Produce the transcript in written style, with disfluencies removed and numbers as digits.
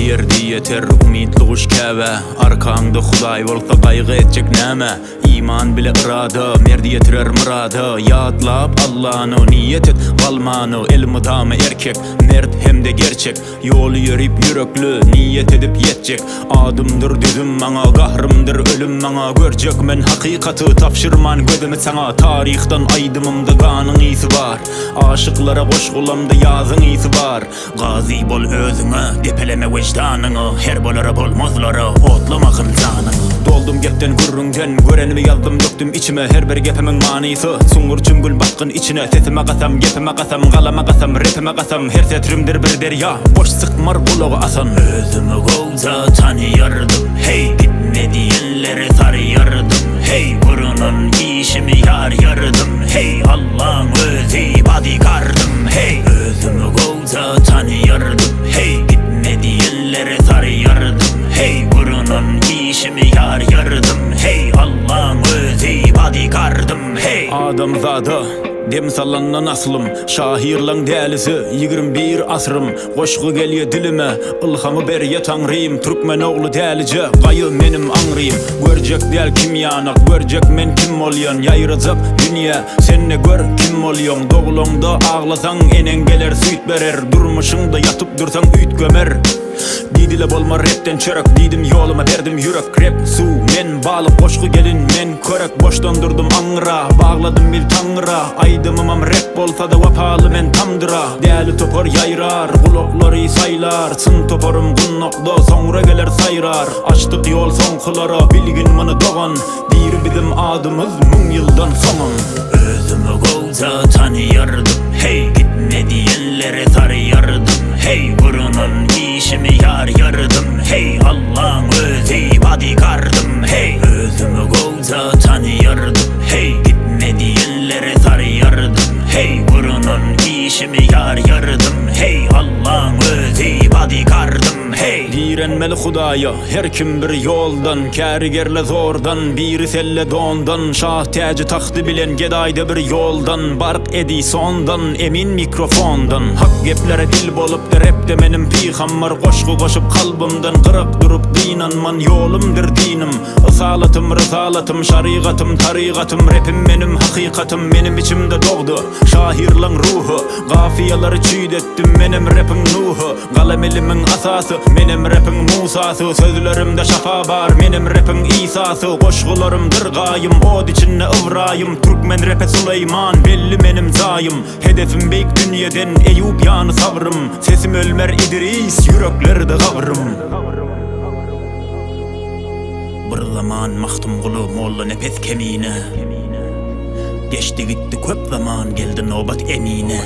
yerdi yeter umidli kuş keve. Arkanda Huday bolsa kaygı etcek näme? İman bile irada, merdi yetirer murada. Yadlap Allah'ını niyet et kalmanı. El mıdamı erkek, mert hem de gerçek. Yolu yürüyüp yürekli, niyet edip yetecek. Adımdır düzüm bana, kahrımdır ölüm bana. Görcek men hakikatı, tapşırman gözümü sana. Tarihten aydımımda kanın iyisi var. Aşıklara boş kulamda yazın iyisi var. Gazi bol özüne, depeleme vicdanını. Her bolara bolmazlara, otlamakın canını. Doldum gepten gürrüngden, görenimi yazdım döktüm içime. Her bir gepimin manisi, sungur cüngül batkın içine. Sesime kasam, gepime kasam, kalama kasam, rapime kasam. Her setrimdir bir derya, boş sıkmar kulağı asan. Özümü kovza tanıyardım, hey gitme diyenleri sarıyardım. Hey burunun işimi yar yardım. Hey Allah'ın özü bodyguardım. Hey özümü kovza tanıyardım. Hey gitme diyenleri sarıyardım. Hey burunun işimi yar yardım. Hey Allah'ın özü bodyguardım. Hey adam zadı dem sallanan aslım, şahirlan dälisi 21 asrım. Goşgu gelýär dilime, ilhamı berýär Tanrym. Türkmen oglu dälice, gaýy menim aňrym. Görjek däl kim ýanak, görjek men kim bolýan. Ýaýrajak dünýä, sen ne gör kim bolýan. Dogulongda aglasaň enen geler süýt berer. Durmuşyňda ýatyp dursaň üýt gömer. Didile bolma rapten çörek, didim yoluma berdim yürek. Rap su men balık, goşgu gelin men körek. Boştan durdum aňra, bağladım bil Tanrıra. Aydymymam rap bolsa da wapaly men tamdyra. Däli topor ýaýrar, guloklary saýlar. Çyn toporum gunnokda, soňra geler saýrar. Açdyk ýol soňkulara, bilgin muny dogan. Bir bizim adymyz 1000 ýyldan soňam. Özümü gowza tanýardım, hey gitme diýenleri sarýardım. Hey burunun işimi yar yardım. Hey Allah'ın özü bodyguardım. Hey özümü gowza tanıyardım. Hey gitme diyenlere sarıyardım. Hey burunun işimi yar yardım. Hey Allah'ın özü bodyguardım. Hey direnmeli Hudaýa her kim bir yoldan. Kärgerle zordan, biri selle dondan. Şah täji taxty bilen gedaýda bir yoldan. Bark edi sondan, emin mikrofondan. Hak geplere dil bolup da rapde menim piğammar. Goşgu goşup kalbımdan kırık durup dinanman. Yolumdur dinim, ısalatım, rısalatım, şarigatım, tarigatım. Rapim menim hakikatim, benim içimde doğdu şahirlan ruhu. Gafiyaları çiğdettim, menim rapin nuhu. Kalem elimin asası, menim rapin Musası. Sözlerimde şafa bar, menim rapin İsa'sı. Goşgularımdır gayım, od içinne ıvrayım. Türkmen rape Süleyman, belli menim zayım. Hedefim beyk dünyeden, Eyüp yanı savrım. Sesim ölmer İdris, yüreklerde gavrım. Bir zaman mahtum kulu molla nefes kemine. Geçti gitti köp zaman, geldi nobat emine.